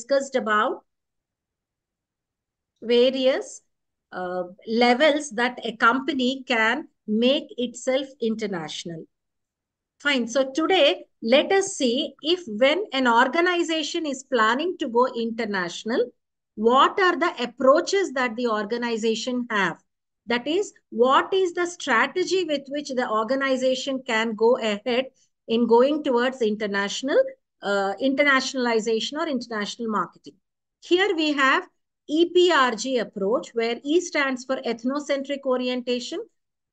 discussed about various levels that a company can make itself international. Fine. So today, let us see if when an organization is planning to go international, what are the approaches that the organization have? That is, what is the strategy with which the organization can go ahead in going towards internationalization or international marketing? Here we have EPRG approach, where E stands for ethnocentric orientation,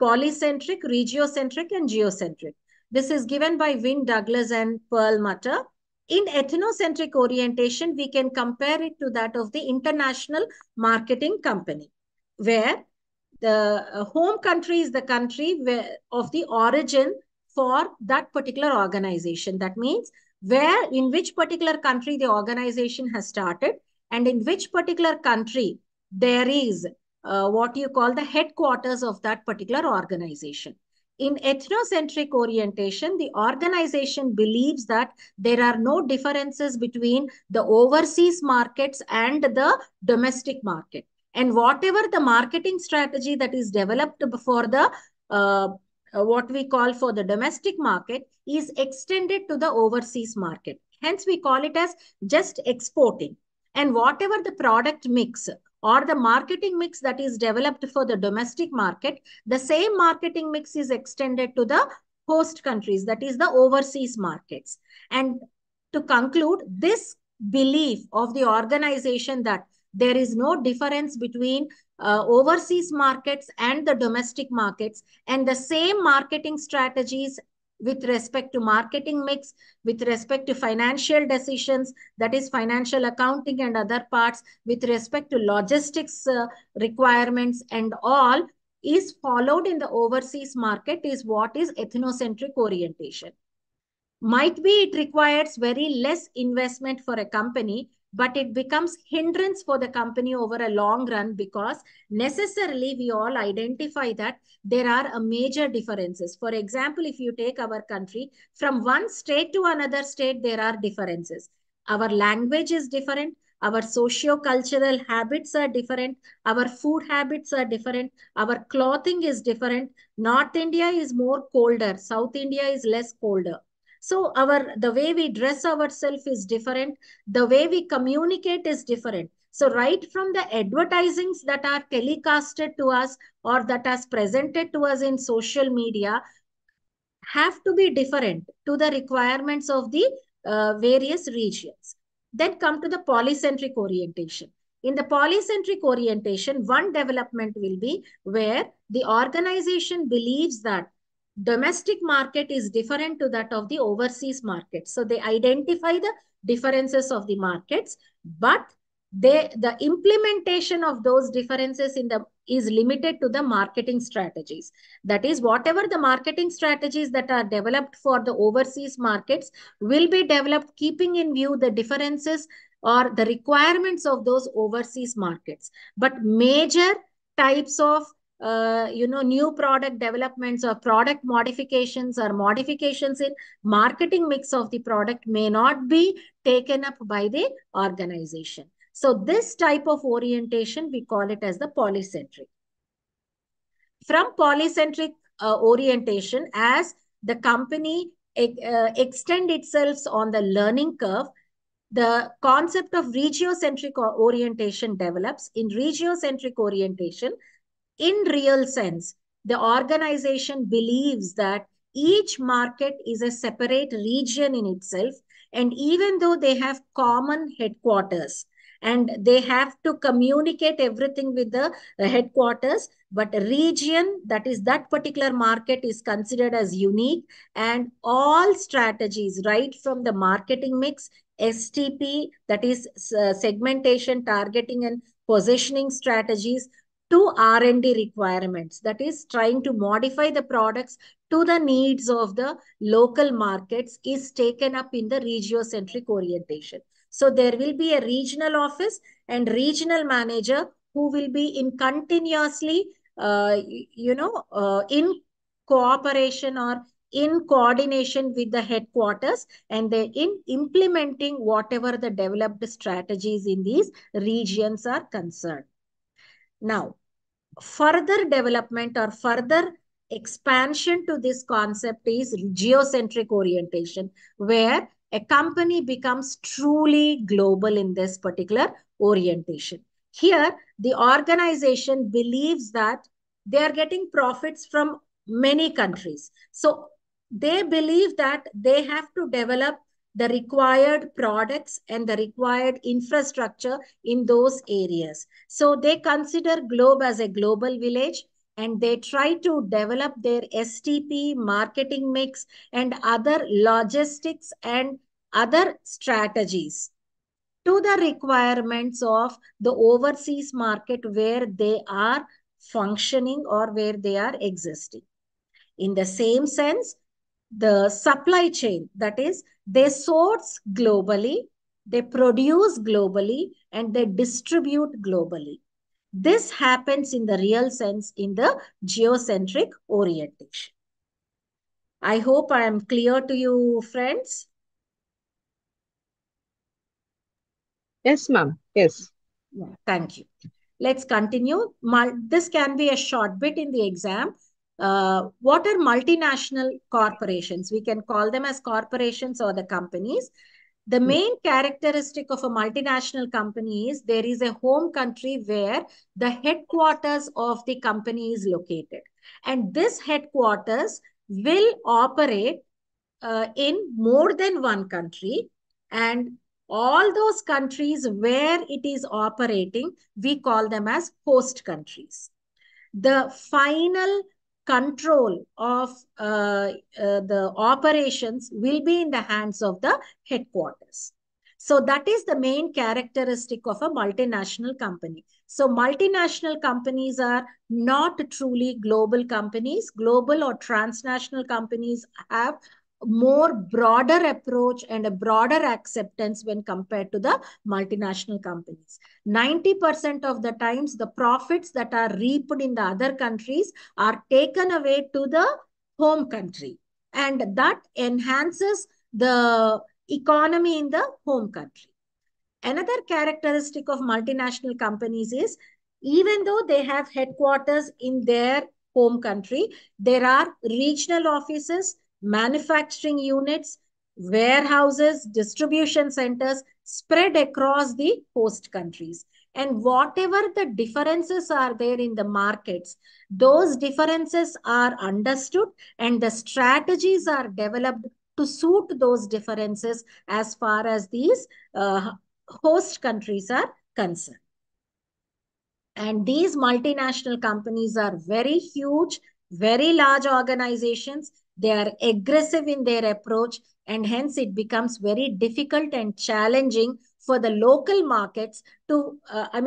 polycentric, regiocentric, and geocentric. This is given by Wynne Douglas and Pearl Mutter. In ethnocentric orientation, we can compare it to that of the international marketing company, where the home country is the country of the origin for that particular organization. That means in which particular country the organization has started, and in which particular country there is what you call the headquarters of that particular organization. In ethnocentric orientation, the organization believes that there are no differences between the overseas markets and the domestic market. And whatever the marketing strategy that is developed for the what we call for the domestic market is extended to the overseas market. Hence, we call it as just exporting. And whatever the product mix or the marketing mix that is developed for the domestic market, the same marketing mix is extended to the host countries, that is the overseas markets. And to conclude, this belief of the organization that there is no difference between overseas markets and the domestic markets, and the same marketing strategies with respect to marketing mix, with respect to financial decisions, that is financial accounting and other parts, with respect to logistics requirements and all, is followed in the overseas market, is what is ethnocentric orientation. Might be it requires very less investment for a company, but it becomes hindrance for the company over a long run, because necessarily we all identify that there are a major differences. For example, if you take our country, from one state to another state, there are differences. Our language is different. Our socio-cultural habits are different. Our food habits are different. Our clothing is different. North India is more colder. South India is less colder. So the way we dress ourselves is different. The way we communicate is different. So right from the advertisings that are telecasted to us or that is presented to us in social media have to be different to the requirements of the various regions. Then come to the polycentric orientation. In the polycentric orientation, one development will be where the organization believes that domestic market is different to that of the overseas market. So they identify the differences of the markets, but the implementation of those differences is limited to the marketing strategies. That is, whatever the marketing strategies that are developed for the overseas markets will be developed keeping in view the differences or the requirements of those overseas markets. But major types of new product developments or product modifications or modifications in marketing mix of the product may not be taken up by the organization. So this type of orientation, we call it as the polycentric. From polycentric orientation, as the company extend itself on the learning curve, the concept of regiocentric orientation develops. In regiocentric orientation, in real sense, the organization believes that each market is a separate region in itself, and even though they have common headquarters and they have to communicate everything with the headquarters, but a region, that is that particular market, is considered as unique, and all strategies right from the marketing mix, STP, that is segmentation, targeting and positioning strategies, to R&D requirements, that is trying to modify the products to the needs of the local markets, is taken up in the regiocentric orientation. So there will be a regional office and regional manager who will be in continuously, in cooperation or in coordination with the headquarters, and they in implementing whatever the developed strategies in these regions are concerned. Now, further development or further expansion to this concept is geocentric orientation, where a company becomes truly global in this particular orientation. Here, the organization believes that they are getting profits from many countries. So they believe that they have to develop the required products and the required infrastructure in those areas. So they consider globe as a global village, and they try to develop their STP, marketing mix, and other logistics and other strategies to the requirements of the overseas market where they are functioning or where they are existing. In the same sense, the supply chain, that is, they source globally, they produce globally, and they distribute globally. This happens in the real sense in the geocentric orientation. I hope I am clear to you, friends. Yes, ma'am. Yes. Yeah, thank you. Let's continue. This can be a short bit in the exam. What are multinational corporations? We can call them as corporations or the companies. The main characteristic of a multinational company is there is a home country where the headquarters of the company is located. And this headquarters will operate in more than one country, and all those countries where it is operating, we call them as host countries. The final control of the operations will be in the hands of the headquarters. So that is the main characteristic of a multinational company. So multinational companies are not truly global companies. Global or transnational companies have more broader approach and a broader acceptance when compared to the multinational companies. 90% of the times, the profits that are reaped in the other countries are taken away to the home country. And that enhances the economy in the home country. Another characteristic of multinational companies is even though they have headquarters in their home country, there are regional offices, manufacturing units, warehouses, distribution centers spread across the host countries. And whatever the differences are there in the markets, those differences are understood and the strategies are developed to suit those differences as far as these host countries are concerned. And these multinational companies are very huge, very large organizations. They are aggressive in their approach, and hence it becomes very difficult and challenging for the local markets to,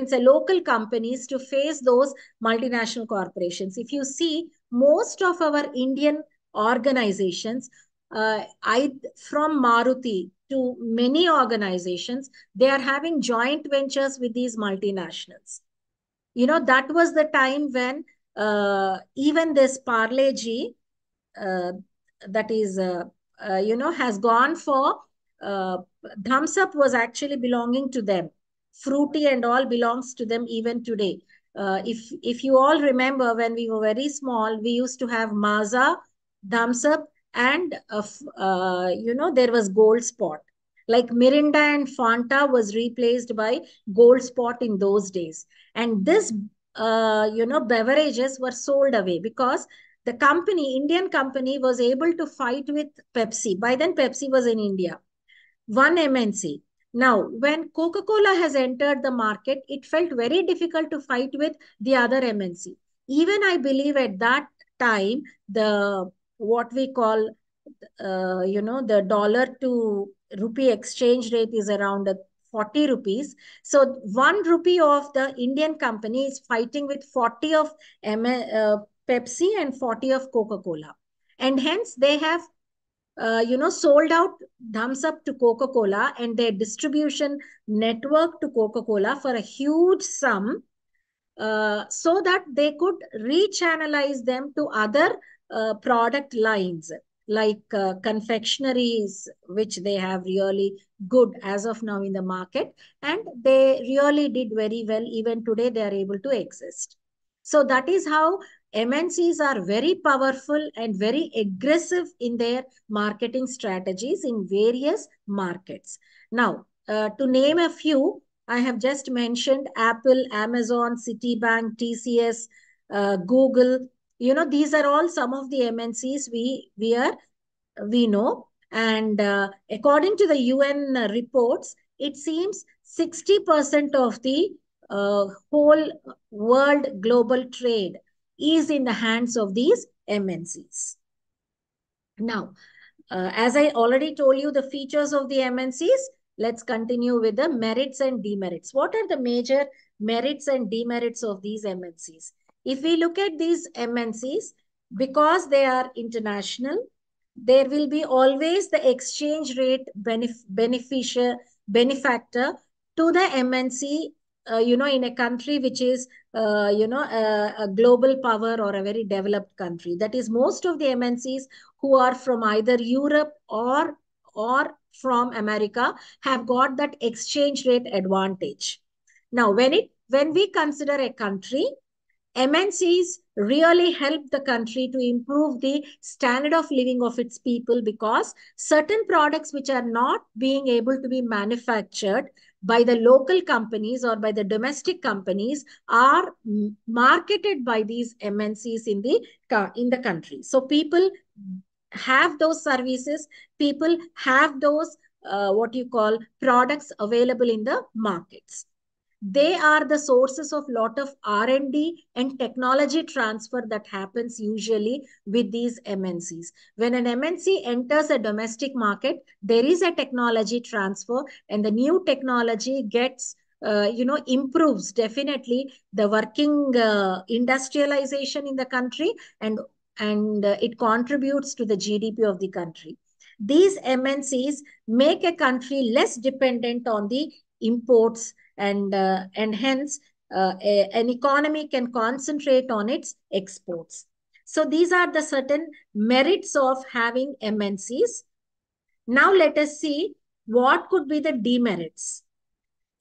say local companies to face those multinational corporations. If you see, most of our Indian organizations, from Maruti to many organizations, they are having joint ventures with these multinationals. That was the time when even this Parle G, uh, that is, has gone for uh, Thumbs Up was actually belonging to them. Fruity and all belongs to them even today. If you all remember, when we were very small, we used to have Maaza, Thumbs Up, and there was Gold Spot. Like Mirinda and Fanta was replaced by Gold Spot in those days, and this beverages were sold away because the company, Indian company, was able to fight with Pepsi. By then, Pepsi was in India, one MNC. Now, when Coca-Cola has entered the market, it felt very difficult to fight with the other MNC. Even I believe at that time, the what we call, the dollar to rupee exchange rate is around 40 rupees. So 1 rupee of the Indian company is fighting with 40 of Pepsi and 40 of Coca-Cola. And hence they have sold out Thumbs Up to Coca-Cola and their distribution network to Coca-Cola for a huge sum, so that they could rechannelize them to other product lines. like confectionaries, which they have really good as of now in the market, and they really did very well. Even today, they are able to exist. So that is how MNCs are very powerful and very aggressive in their marketing strategies in various markets. Now, to name a few, I have just mentioned Apple, Amazon, Citibank, TCS, Google. These are all some of the MNCs we know. And according to the UN reports, it seems 60% of the whole world global trade is in the hands of these MNCs. Now, as I already told you the features of the MNCs, let's continue with the merits and demerits. What are the major merits and demerits of these MNCs? If we look at these MNCs, because they are international, there will be always the exchange rate benefactor to the MNC, in a country which is, a global power or a very developed country. That is, most of the MNCs who are from either Europe or from America have got that exchange rate advantage. Now, when we consider a country, MNCs really help the country to improve the standard of living of its people, because certain products which are not being able to be manufactured by the local companies or by the domestic companies are marketed by these MNCs in the country. So people have those services, people have those what you call products available in the markets. They are the sources of lot of R&D and technology transfer that happens usually with these MNCs. When an MNC enters a domestic market, there is a technology transfer, and the new technology gets improves definitely the working industrialization in the country, and it contributes to the GDP of the country. These MNCs make a country less dependent on the imports, and hence an economy can concentrate on its exports. So these are the certain merits of having MNCs. Now let us see what could be the demerits.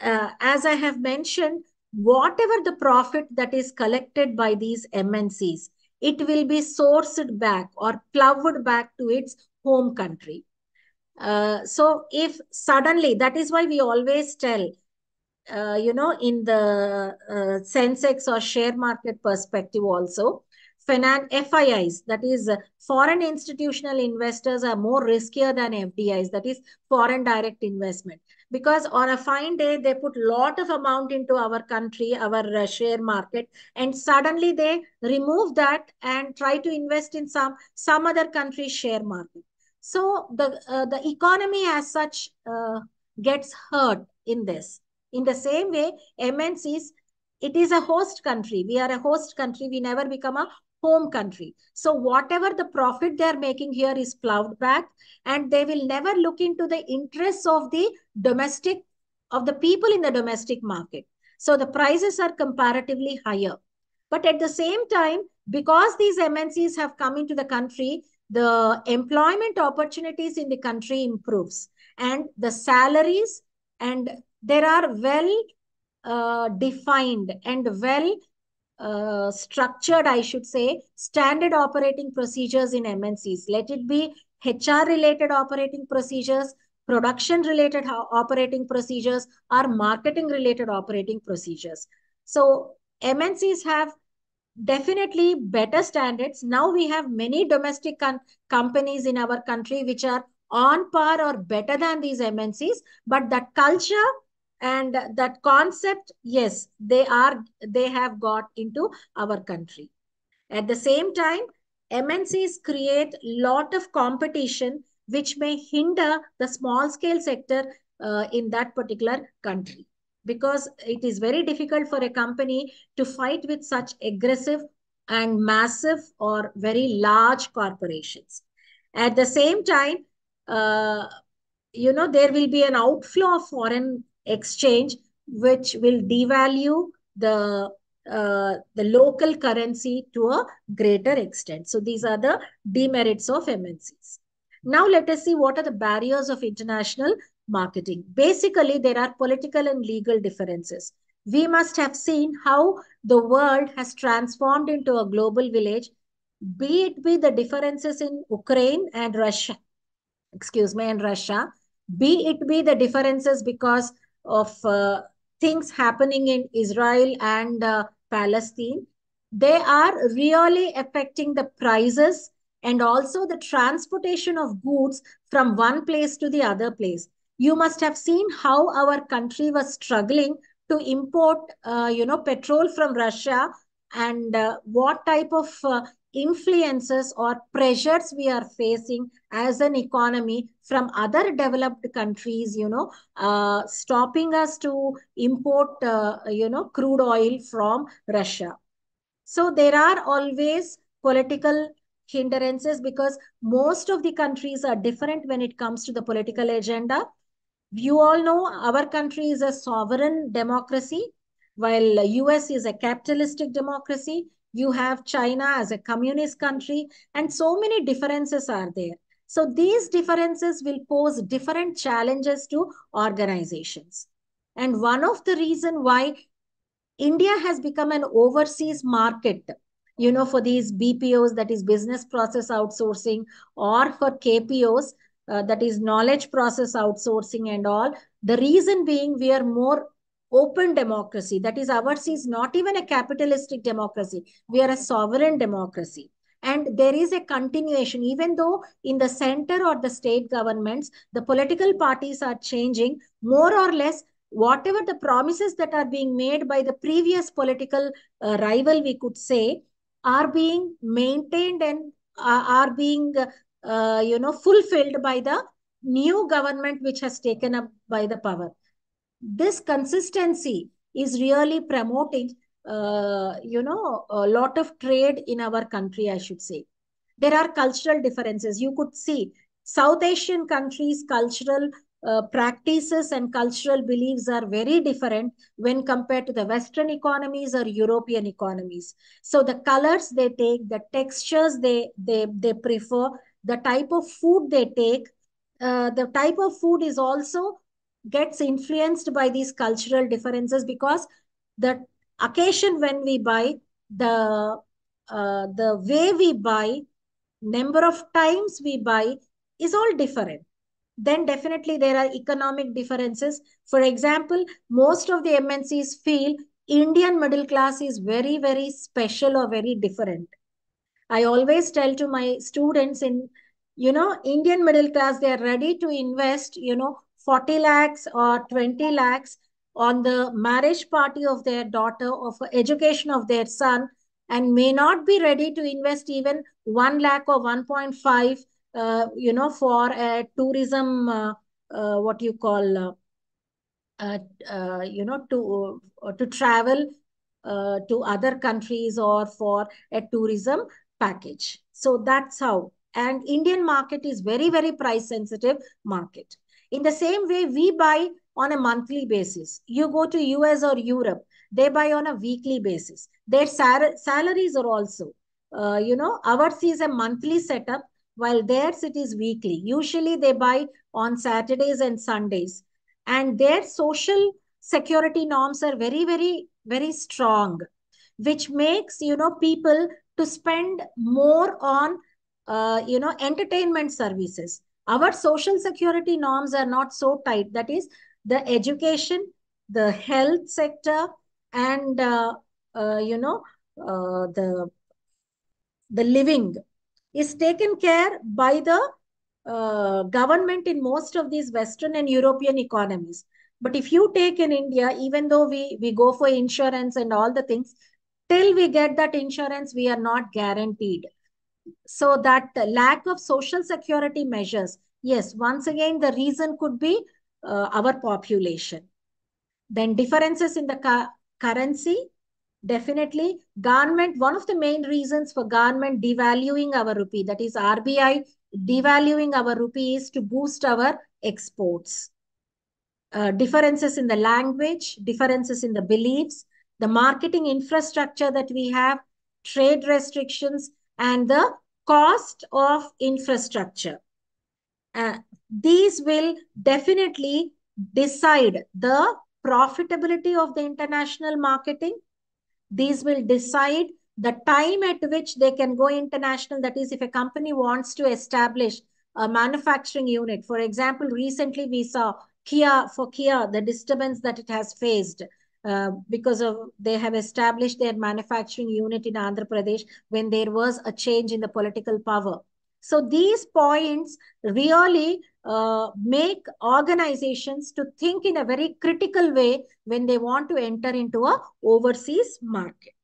As I have mentioned, whatever the profit that is collected by these MNCs, it will be sourced back or plowed back to its home country. So if suddenly, that is why we always tell, in the Sensex or share market perspective also, FIIs, that is foreign institutional investors, are more riskier than FDIs, that is foreign direct investment. Because on a fine day, they put lot of amount into our country, our share market, and suddenly they remove that and try to invest in some other country's share market. So the economy as such gets hurt in this. In the same way, MNCs, it is a host country. We are a host country. We never become a home country. So whatever the profit they are making here is plowed back, and they will never look into the interests of the people in the domestic market. So the prices are comparatively higher. But at the same time, because these MNCs have come into the country, the employment opportunities in the country improves, and the salaries, and there are well defined and well structured, I should say, standard operating procedures in MNCs. Let it be HR related operating procedures, production related operating procedures, or marketing related operating procedures. So MNCs have definitely better standards. Now we have many domestic companies in our country which are on par or better than these MNCs, but that culture and that concept, yes, they have got into our country. At the same time, MNCs create lot of competition which may hinder the small scale sector in that particular country, because it is very difficult for a company to fight with such aggressive and massive or very large corporations. At the same time, uh, there will be an outflow of foreign exchange which will devalue the the local currency to a greater extent. So these are the demerits of MNCs. Now let us see what are the barriers of international marketing. Basically, there are political and legal differences. We must have seen how the world has transformed into a global village, be it be the differences in Ukraine and Russia, and Russia, be it be the differences because of things happening in Israel and Palestine, they are really affecting the prices and also the transportation of goods from one place to the other place. You must have seen how our country was struggling to import, petrol from Russia, and what type of influences or pressures we are facing as an economy from other developed countries, stopping us to import, crude oil from Russia. So there are always political hindrances because most of the countries are different when it comes to the political agenda. You all know our country is a sovereign democracy, while US is a capitalistic democracy. You have China as a communist country, and so many differences are there. So these differences will pose different challenges to organizations. And one of the reason why India has become an overseas market, for these BPOs, that is business process outsourcing, or for KPOs, that is knowledge process outsourcing and all. The reason being we are more open democracy. That is, ours is not even a capitalistic democracy. We are a sovereign democracy. And there is a continuation, even though in the center or the state governments, the political parties are changing more or less. Whatever the promises that are being made by the previous political rival, we could say, are being maintained and are being fulfilled by the new government which has taken up by the power. This consistency is really promoting a lot of trade in our country, I should say. There are cultural differences. You could see South Asian countries cultural practices and cultural beliefs are very different when compared to the Western economies or European economies. So the colors they take, the textures they prefer, the type of food they take, the type of food is also gets influenced by these cultural differences, because the occasion when we buy, the way we buy, number of times we buy is all different. Then definitely there are economic differences. For example, most of the MNCs feel Indian middle class is very, very special or very different. I always tell to my students in, Indian middle class, they are ready to invest, 40 lakhs or 20 lakhs on the marriage party of their daughter or for education of their son, and may not be ready to invest even 1 lakh or 1.5, for a tourism, what you call, uh, to travel to other countries or for a tourism package. So that's how. And Indian market is very, very price sensitive market. In the same way, we buy on a monthly basis. You go to US or Europe, they buy on a weekly basis. Their salaries are also, ours is a monthly setup, while theirs it is weekly. Usually they buy on Saturdays and Sundays, and their social security norms are very, very, very strong, which makes, people to spend more on entertainment services. Our social security norms are not so tight. That is, the education, the health sector, and the living is taken care by the government in most of these Western and European economies. But if you take in India, even though we go for insurance and all the things, till we get that insurance, we are not guaranteed. So that lack of social security measures, yes, once again, the reason could be our population. Then differences in the currency. Definitely, government, one of the main reasons for government devaluing our rupee, that is RBI devaluing our rupee, is to boost our exports. Differences in the language, differences in the beliefs, the marketing infrastructure that we have, trade restrictions, and the cost of infrastructure. These will definitely decide the profitability of the international marketing. These will decide the time at which they can go international. That is, if a company wants to establish a manufacturing unit, for example, recently we saw Kia, the disturbance that it has faced because of they have established their manufacturing unit in Andhra Pradesh when there was a change in the political power. So these points really make organizations to think in a very critical way when they want to enter into a overseas market.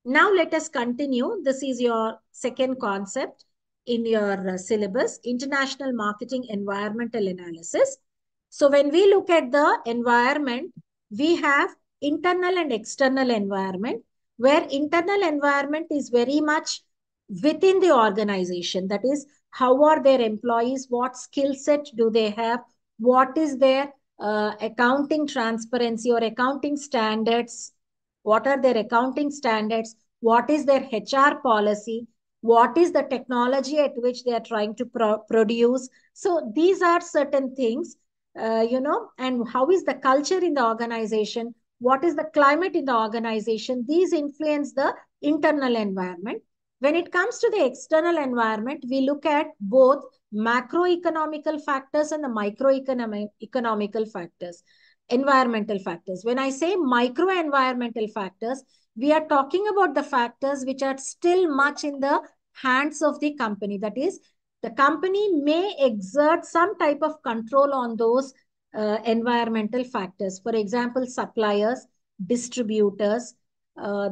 Now let us continue. This is your second concept in your syllabus, International Marketing Environmental Analysis. So when we look at the environment, we have internal and external environment, where internal environment is very much within the organization. That is, how are their employees, what skill set do they have, what is their accounting transparency or accounting standards, what are their accounting standards, what is their HR policy, what is the technology at which they are trying to produce. So these are certain things, and how is the culture in the organization, what is the climate in the organization. These influence the internal environment. When it comes to the external environment, we look at both macroeconomical factors and the microeconomical factors, environmental factors. When I say micro-environmental factors, we are talking about the factors which are still much in the hands of the company. That is, the company may exert some type of control on those environmental factors. For example, suppliers, distributors,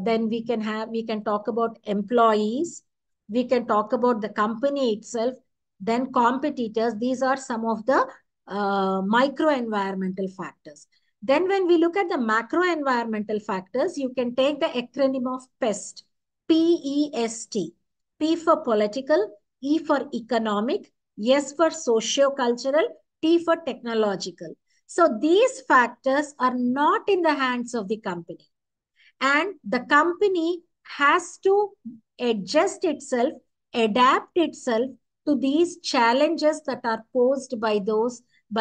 then we can talk about employees, we can talk about the company itself, then competitors. These are some of the micro environmental factors. Then when we look at the macro environmental factors, you can take the acronym of PEST, P-E-S-T. P for political, E for economic, S for socio-cultural, T for technological. So these factors are not in the hands of the company. And the company has to adjust itself, adapt itself to these challenges that are posed by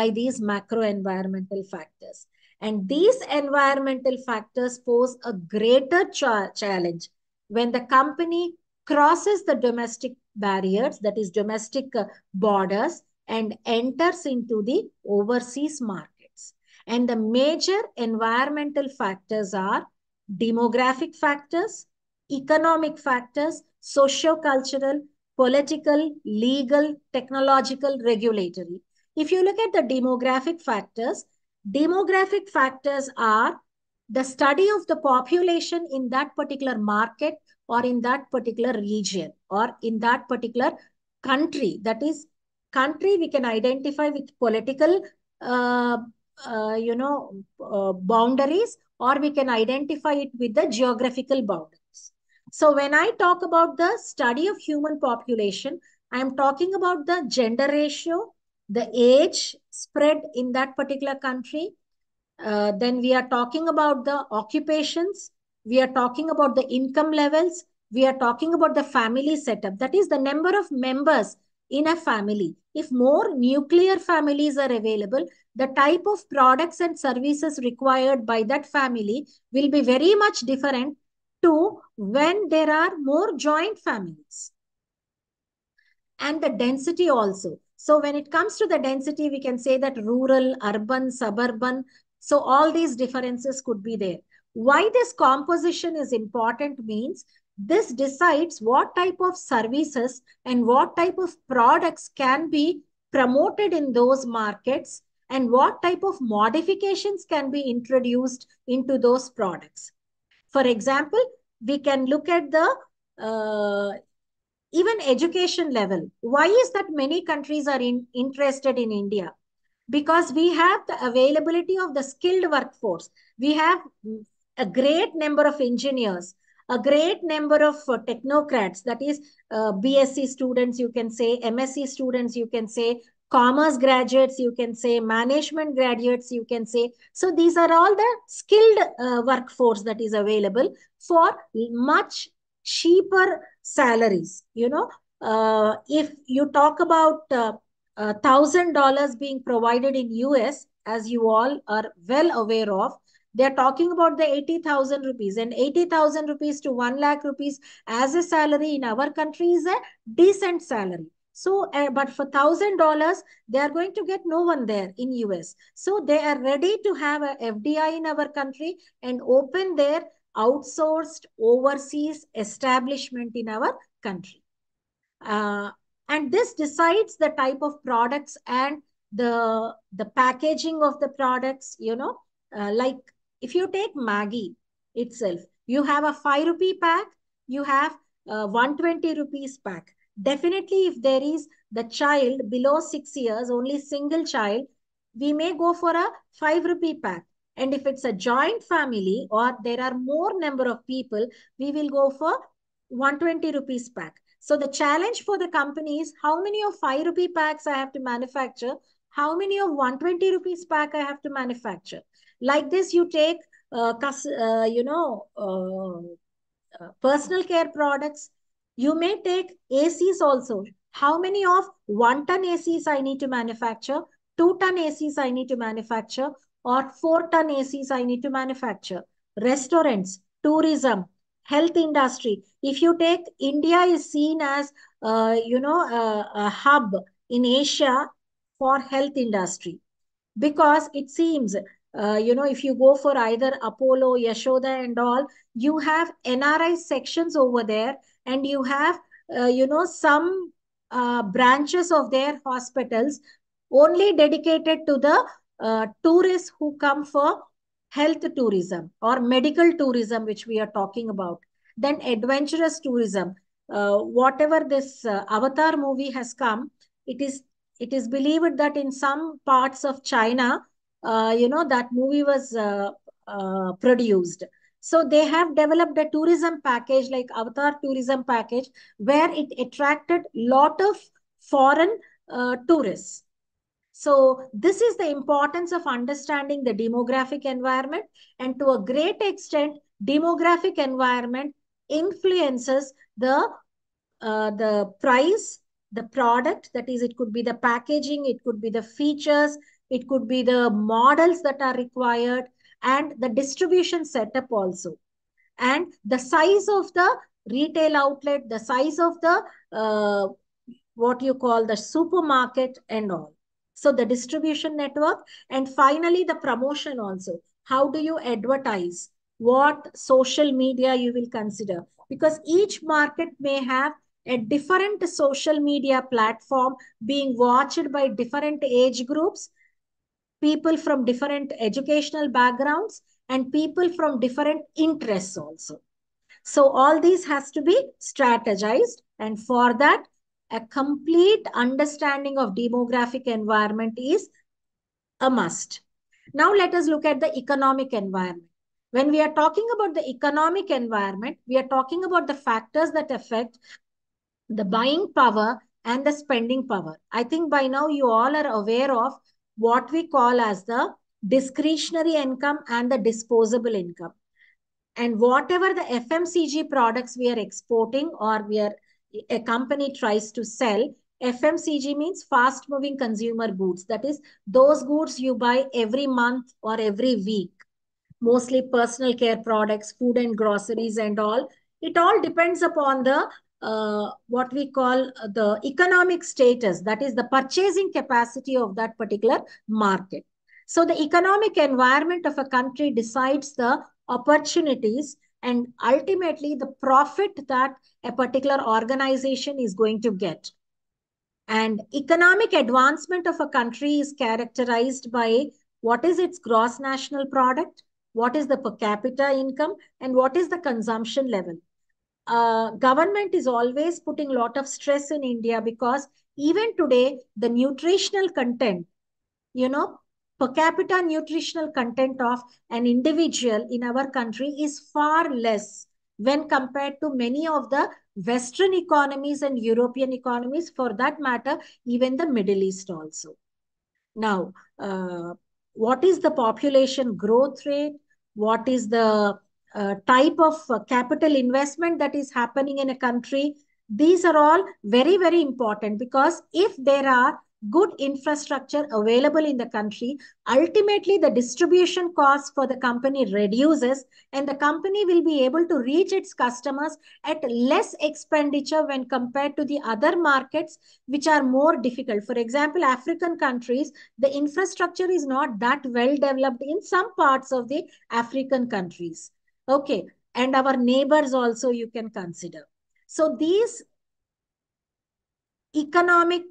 these macro environmental factors. And these environmental factors pose a greater challenge when the company crosses the domestic barriers, that is domestic borders, and enters into the overseas markets. And the major environmental factors are demographic factors, economic factors, socio-cultural, political, legal, technological, regulatory. If you look at the demographic factors are the study of the population in that particular market or in that particular region or in that particular country. That is, country we can identify with political boundaries, or we can identify it with the geographical boundaries. So when I talk about the study of human population, I am talking about the gender ratio, the age spread in that particular country. Then we are talking about the occupations. We are talking about the income levels. We are talking about the family setup. That is the number of members in a family. If more nuclear families are available, the type of products and services required by that family will be very much different to when there are more joint families. And the density also. So when it comes to the density, we can say that rural, urban, suburban. So all these differences could be there. Why this composition is important means this decides what type of services and what type of products can be promoted in those markets and what type of modifications can be introduced into those products. For example, we can look at the even education level. Why is that many countries are interested in India? Because we have the availability of the skilled workforce. We have a great number of engineers, a great number of technocrats, that is BSc students, you can say, MSc students, you can say, commerce graduates, you can say, management graduates, you can say. So these are all the skilled workforce that is available for much cheaper salaries. If you talk about $1,000 being provided in US, as you all are well aware of, they're talking about the 80,000 rupees, and 80,000 rupees to 1 lakh rupees as a salary in our country is a decent salary. So, but for $1,000, they are going to get no one there in US. So they are ready to have a FDI in our country and open their outsourced overseas establishment in our country. Uh, and this decides the type of products and the packaging of the products. Like if you take Maggie itself, you have a 5 rupee pack, you have 120 rupees pack. Definitely, if there is the child below 6 years, only single child, we may go for a 5 rupee pack. And if it's a joint family or there are more number of people, we will go for 120 rupees pack. So the challenge for the company is how many of 5 rupee packs I have to manufacture, how many of 120 rupees pack I have to manufacture. Like this, you take, personal care products. You may take ACs also. How many of 1 ton ACs I need to manufacture, 2 ton ACs I need to manufacture, or 4 ton ACs I need to manufacture. Restaurants, tourism, health industry. If you take, India is seen as, a hub in Asia for health industry, because it seems, if you go for either Apollo, Yashoda and all, you have NRI sections over there, and you have, some branches of their hospitals only dedicated to the tourists who come for health tourism or medical tourism, which we are talking about. Then adventurous tourism. Whatever this Avatar movie has come, it is it is believed that in some parts of China, that movie was produced. So they have developed a tourism package like Avatar tourism package, where it attracted lot of foreign tourists. So this is the importance of understanding the demographic environment, and to a great extent, demographic environment influences the price, the product, that is, it could be the packaging, it could be the features, it could be the models that are required, and the distribution setup also, and the size of the retail outlet, the size of the what you call the supermarket and all. So the distribution network, and finally the promotion also. How do you advertise? What social media you will consider? Because each market may have a different social media platform being watched by different age groups, people from different educational backgrounds, and people from different interests also. So all these has to be strategized, and for that, a complete understanding of demographic environment is a must. Now let us look at the economic environment. When we are talking about the economic environment, we are talking about the factors that affect the buying power and the spending power. I think by now you all are aware of what we call as the discretionary income and the disposable income. And whatever the FMCG products we are exporting, or a company tries to sell, FMCG means fast moving consumer goods. That is, those goods you buy every month or every week, mostly personal care products, food and groceries and all. It all depends upon the what we call the economic status, that is the purchasing capacity of that particular market. So the economic environment of a country decides the opportunities and ultimately the profit that a particular organization is going to get. And economic advancement of a country is characterized by what is its gross national product, what is the per capita income, and what is the consumption level. Government is always putting a lot of stress in India, because even today, the nutritional content, you know, per capita nutritional content of an individual in our country is far less when compared to many of the Western economies and European economies, for that matter, even the Middle East also. Now, what is the population growth rate? What is the type of capital investment that is happening in a country? These are all very, very important, because if there are good infrastructure available in the country, ultimately the distribution cost for the company reduces, and the company will be able to reach its customers at less expenditure when compared to the other markets which are more difficult. For example, African countries, the infrastructure is not that well developed in some parts of the African countries. Okay. And our neighbors also you can consider. So these economic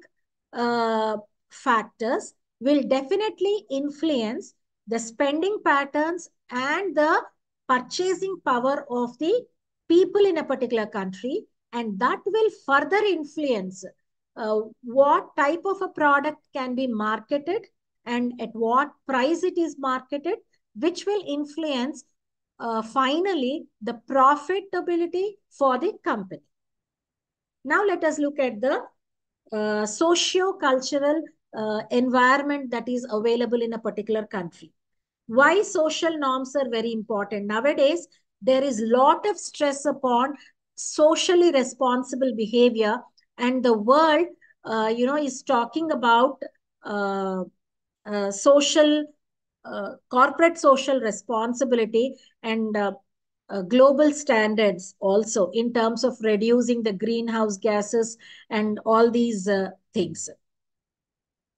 factors will definitely influence the spending patterns and the purchasing power of the people in a particular country, and that will further influence what type of a product can be marketed and at what price it is marketed, which will influence finally the profitability for the company. Now let us look at the socio-cultural environment that is available in a particular country. Why social norms are very important? Nowadays, there is a lot of stress upon socially responsible behavior, and the world, is talking about uh, social, corporate social responsibility, and global standards also in terms of reducing the greenhouse gases and all these things.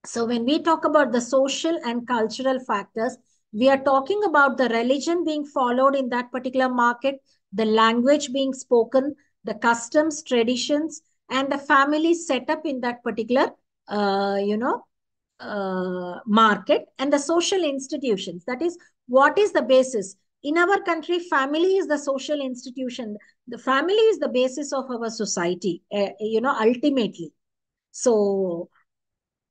So when we talk about the social and cultural factors, we are talking about the religion being followed in that particular market, the language being spoken, the customs, traditions, and the family setup in that particular, market, and the social institutions. That is, what is the basis? In our country, family is the social institution. The family is the basis of our society, ultimately. So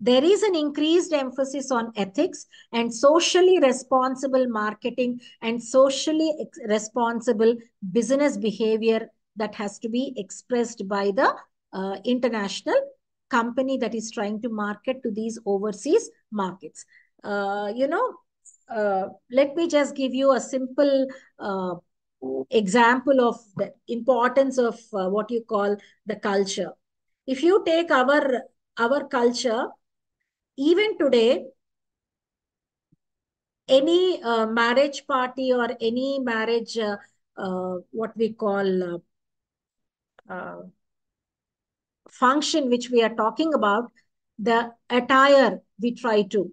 there is an increased emphasis on ethics and socially responsible marketing and socially responsible business behavior that has to be expressed by the international company that is trying to market to these overseas markets. Let me just give you a simple example of the importance of what you call the culture. If you take our culture, even today, any marriage party or any marriage, what we call uh, function which we are talking about, the attire we try to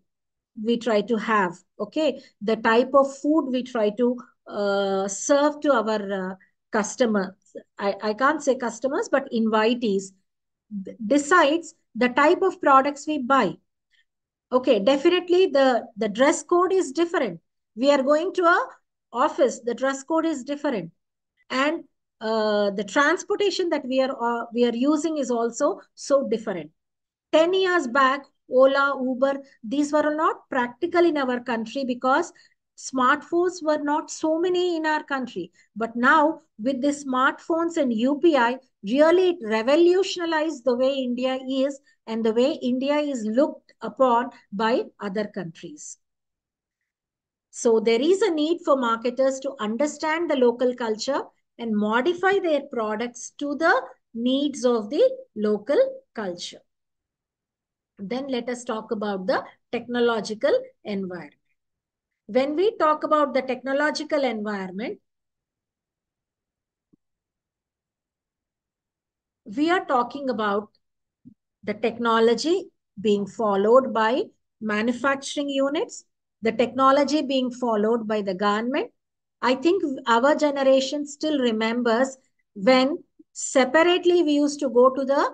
have, okay, the type of food we try to serve to our customers. I can't say customers, but invitees, decides the type of products we buy. Okay, definitely the dress code is different. We are going to a office, the dress code is different. And the transportation that we are using is also so different. 10 years back, Ola, Uber, these were not practical in our country because smartphones were not so many in our country. But now, with the smartphones and UPI, really it revolutionized the way India is and the way India is looked upon by other countries. So there is a need for marketers to understand the local culture and modify their products to the needs of the local culture. Then let us talk about the technological environment. When we talk about the technological environment, we are talking about the technology being followed by manufacturing units, the technology being followed by the government. I think our generation still remembers when separately we used to go to the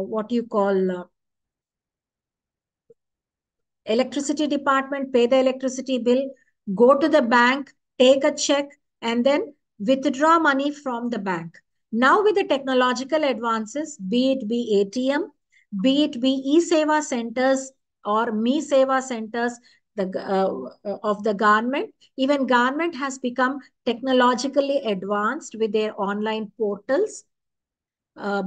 what you call electricity department, pay the electricity bill, go to the bank, take a check, and then withdraw money from the bank. Now with the technological advances, be it be ATM, be it be e-seva centers or me-seva centers of the government, even government has become technologically advanced with their online portals.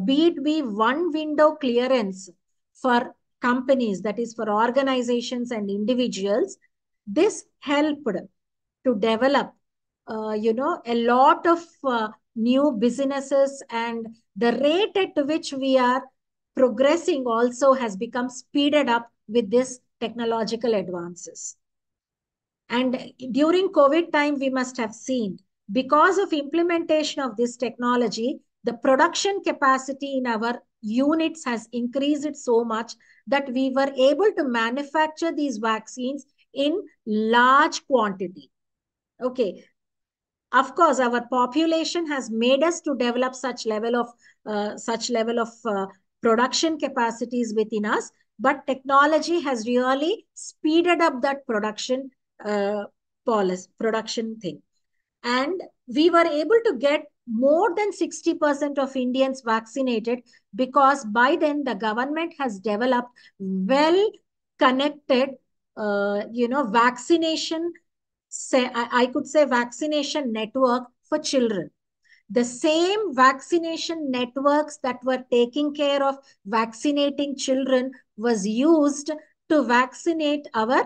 be it be one window clearance for companies, that is for organizations and individuals. This helped to develop, a lot of new businesses, and the rate at which we are progressing also has become speeded up with this technological advances. And during COVID time, we must have seen, because of implementation of this technology, the production capacity in our units has increased so much that we were able to manufacture these vaccines in large quantity. Okay. Of course, our population has made us to develop such level of production capacities within us, but technology has really speeded up that uh, production thing. And we were able to get more than 60% of Indians vaccinated, because by then the government has developed well connected, vaccination, I could say vaccination network for children. The same vaccination networks that were taking care of vaccinating children was used to vaccinate our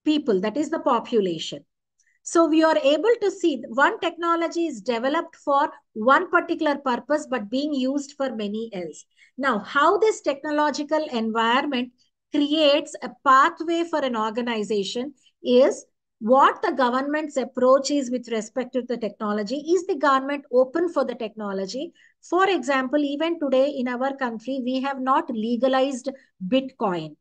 people, that is the population. So we are able to see one technology is developed for one particular purpose, but being used for many else. Now, how this technological environment creates a pathway for an organization is what the government's approach is with respect to the technology. Is the government open for the technology? For example, even today in our country, we have not legalized Bitcoin,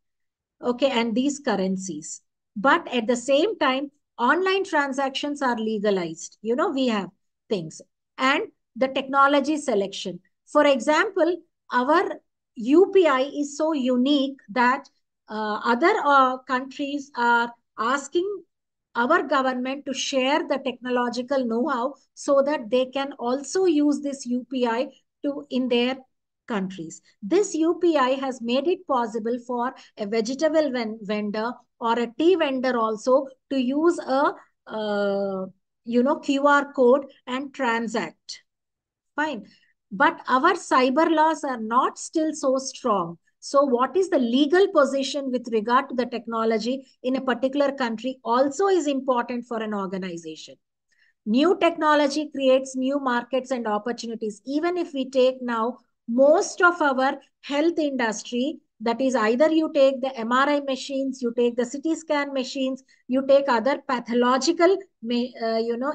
okay, and these currencies. But at the same time, online transactions are legalized. We have things. And the technology selection. For example, our UPI is so unique that other countries are asking our government to share the technological know-how so that they can also use this UPI to in their countries. This UPI has made it possible for a vegetable vendor or a tea vendor also to use a QR code and transact. Fine. But our cyber laws are not still so strong. So what is the legal position with regard to the technology in a particular country also is important for an organization. New technology creates new markets and opportunities. Even if we take now most of our health industry, that is either you take the MRI machines, you take the CT scan machines, you take other pathological,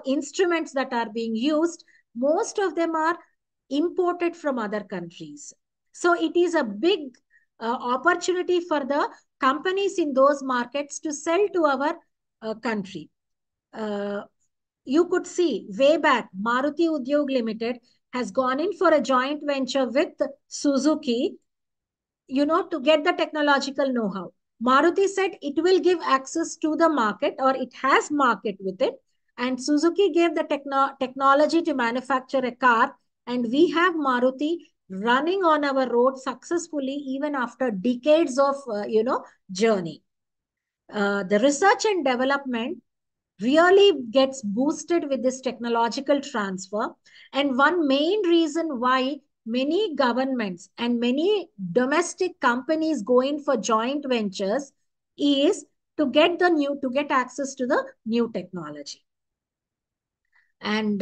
instruments that are being used, most of them are imported from other countries. So it is a big opportunity for the companies in those markets to sell to our country. Uh, you could see way back, Maruti Udyog Limited has gone in for a joint venture with Suzuki, to get the technological know-how. Maruti said it will give access to the market, or it has market with it. And Suzuki gave the technology to manufacture a car. And we have Maruti running on our road successfully, even after decades of, journey. The research and development really gets boosted with this technological transfer. And one main reason why many governments and many domestic companies go in for joint ventures is to get access to the new technology. And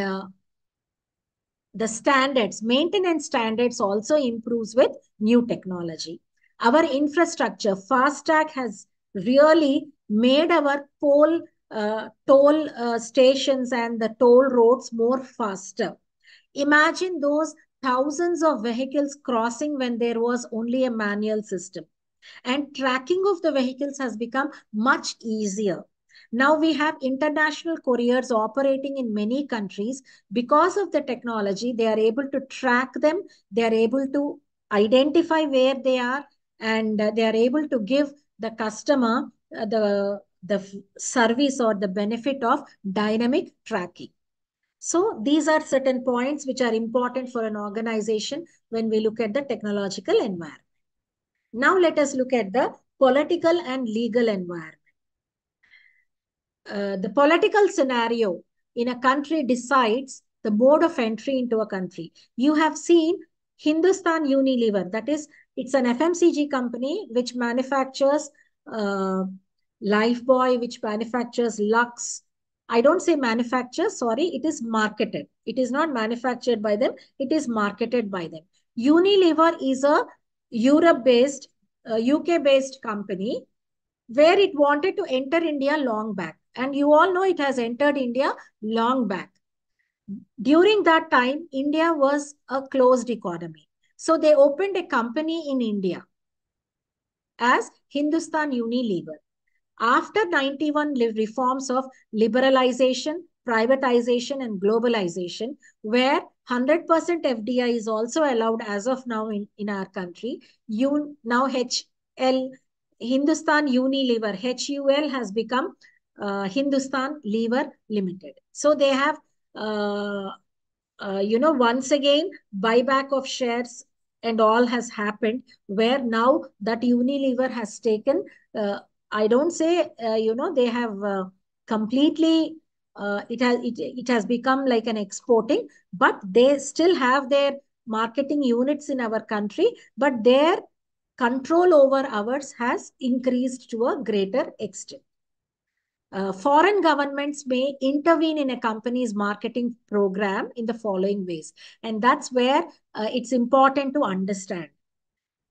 the maintenance standards also improves with new technology. Our infrastructure, FASTag, has really made our toll stations and the toll roads more faster. Imagine those thousands of vehicles crossing when there was only a manual system. And tracking of the vehicles has become much easier. Now we have international couriers operating in many countries. Because of the technology, they are able to track them, they are able to identify where they are, and they are able to give the customer the service or the benefit of dynamic tracking. So these are certain points which are important for an organization when we look at the technological environment. Now let us look at the political and legal environment. The political scenario in a country decides the mode of entry into a country. You have seen Hindustan Unilever, that is, it's an FMCG company which manufactures uh, Lifebuoy, which manufactures Lux. I don't say manufacture, sorry, it is marketed. It is not manufactured by them, it is marketed by them. Unilever is a Europe-based, UK-based company where it wanted to enter India long back. And you all know it has entered India long back. During that time, India was a closed economy. So they opened a company in India as Hindustan Unilever. After 91 reforms of liberalization, privatization, and globalization, where 100% FDI is also allowed as of now in our country, now HL, Hindustan Unilever, HUL has become Hindustan Lever Limited. So they have, once again, buyback of shares and all has happened, where now that Unilever has taken, I don't say, they have completely, it has become like an exporting, but they still have their marketing units in our country, but their control over ours has increased to a greater extent. Foreign governments may intervene in a company's marketing program in the following ways. And that's where it's important to understand.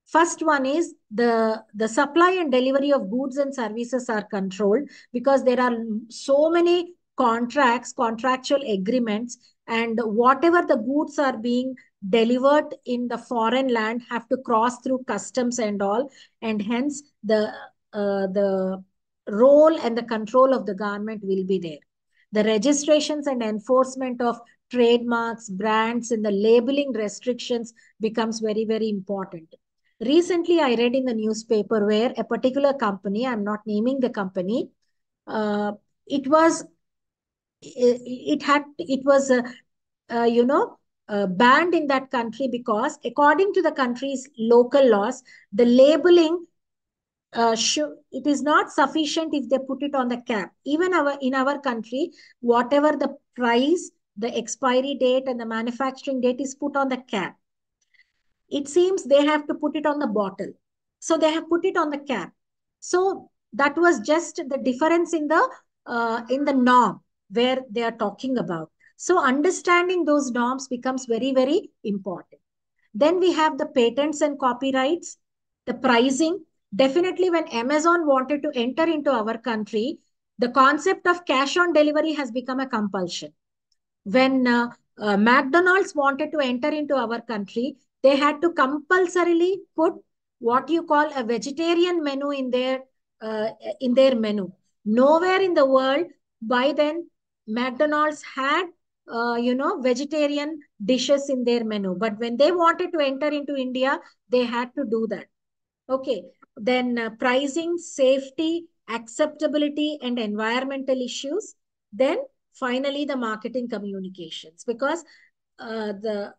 First one is the supply and delivery of goods and services are controlled because there are so many contracts, contractual agreements, and whatever the goods are being delivered in the foreign land have to cross through customs and all, and hence the role and the control of the government will be there. The registrations and enforcement of trademarks, brands, and the labeling restrictions becomes very, very important. Recently, I read in the newspaper where a particular company, I'm not naming the company, uh, it was it was banned in that country because according to the country's local laws, the labeling it is not sufficient if they put it on the cap. Even in our country, whatever the price, the expiry date, and the manufacturing date is put on the cap. It seems they have to put it on the bottle. So they have put it on the cap. So that was just the difference in the norm where they are talking about. So understanding those norms becomes very, very important. Then we have the patents and copyrights, the pricing. Definitely, when Amazon wanted to enter into our country, the concept of cash on delivery has become a compulsion. When McDonald's wanted to enter into our country, they had to compulsorily put what you call a vegetarian menu uh, in their menu. Nowhere in the world by then McDonald's had vegetarian dishes in their menu. But when they wanted to enter into India, they had to do that. Okay. Then pricing, safety, acceptability, and environmental issues. Then finally, the marketing communications, because the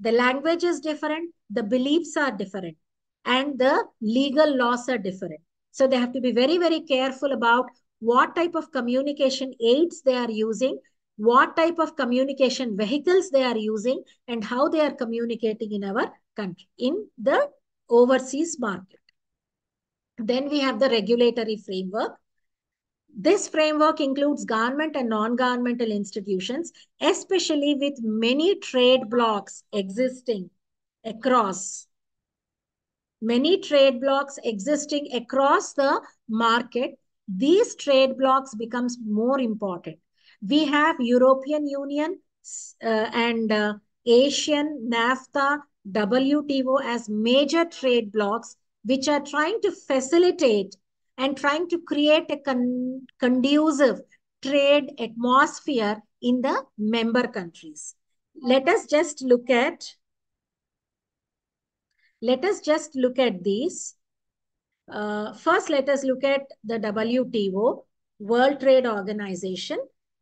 language is different, the beliefs are different, and the legal laws are different. So they have to be very, very careful about what type of communication aids they are using, what type of communication vehicles they are using, and how they are communicating in our country, in the overseas market. Then we have the regulatory framework. This framework includes government and non-governmental institutions, especially with many trade blocks across across the market. These trade blocks becomes more important. We have European Union and Asian, NAFTA, WTO as major trade blocks, which are trying to facilitate and trying to create a conducive trade atmosphere in the member countries. Let us just look at these. First, let us look at the WTO, World Trade Organization.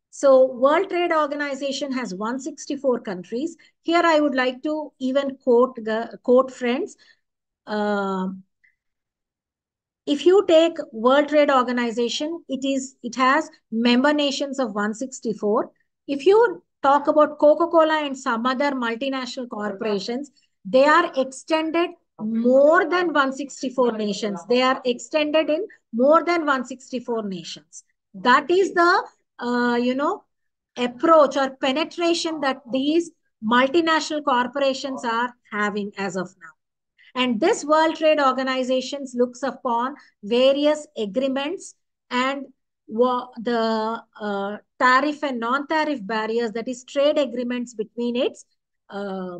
So, World Trade Organization has 164 countries. Here, I would like to even quote friends. If you take World Trade Organization, it has member nations of 164. If you talk about Coca-Cola and some other multinational corporations, they are extended more than 164 nations. They are extended in more than 164 nations. That is the, approach or penetration that these multinational corporations are having as of now. And this World Trade Organization looks upon various agreements and the tariff and non-tariff barriers, that is trade agreements between its uh,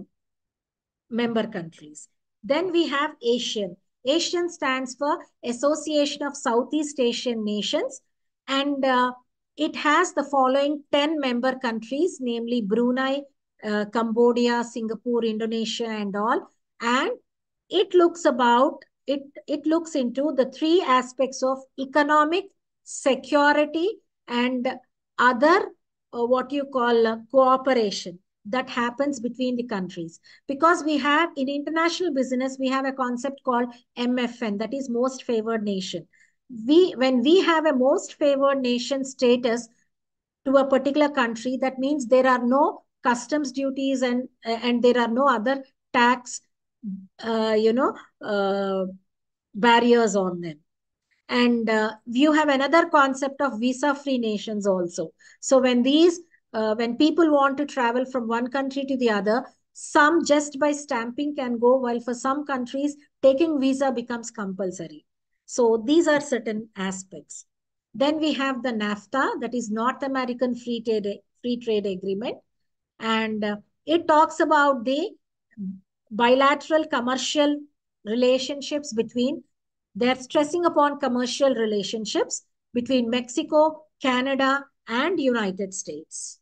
member countries. Then we have ASEAN. ASEAN stands for Association of Southeast Asian Nations, and it has the following 10 member countries, namely Brunei, Cambodia, Singapore, Indonesia, and all. And it looks about it looks into the three aspects of economic, security, and other what you call cooperation that happens between the countries. Because we have in international business, we have a concept called MFN, that is most favored nation. When we have a most favored nation status to a particular country, that means there are no customs duties and there are no other tax uh, you know uh, barriers on them. And you have another concept of visa free nations also. So when people want to travel from one country to the other, some just by stamping can go, while for some countries taking visa becomes compulsory. So these are certain aspects. Then we have the NAFTA, that is North American Free Trade Agreement, and it talks about the bilateral commercial relationships between, they're stressing upon commercial relationships between Mexico, Canada, and United States.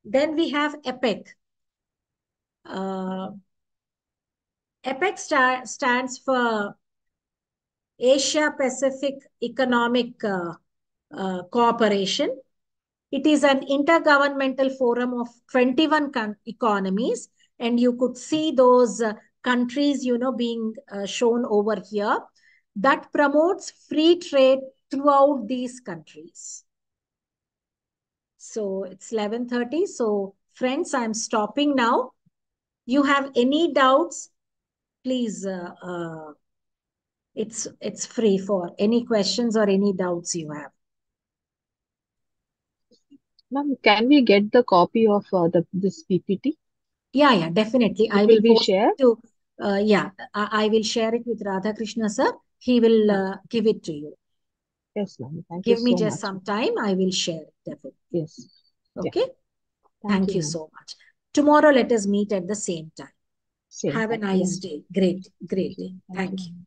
Then we have APEC. APEC stands for Asia Pacific Economic Cooperation. It is an intergovernmental forum of 21 economies, and you could see those countries, being shown over here, that promotes free trade throughout these countries. So it's 11:30. So friends, I'm stopping now. You have any doubts, please, it's free for any questions or any doubts you have. Ma'am, can we get the copy of this PPT? Yeah, definitely. I It will will be post it shared. to, I will share it with Radha Krishna sir. He will Ah, give it to you. yes, ma'am. Thank you Give me so just much. some time. I will share it definitely. Yes. Yeah. Okay. Thank Thank you, you ma'am. so much. Tomorrow, let us meet at the same time. Same Have a time. nice Yes. day. Great, Thank great day. you. Thank you, Thank you. ma'am.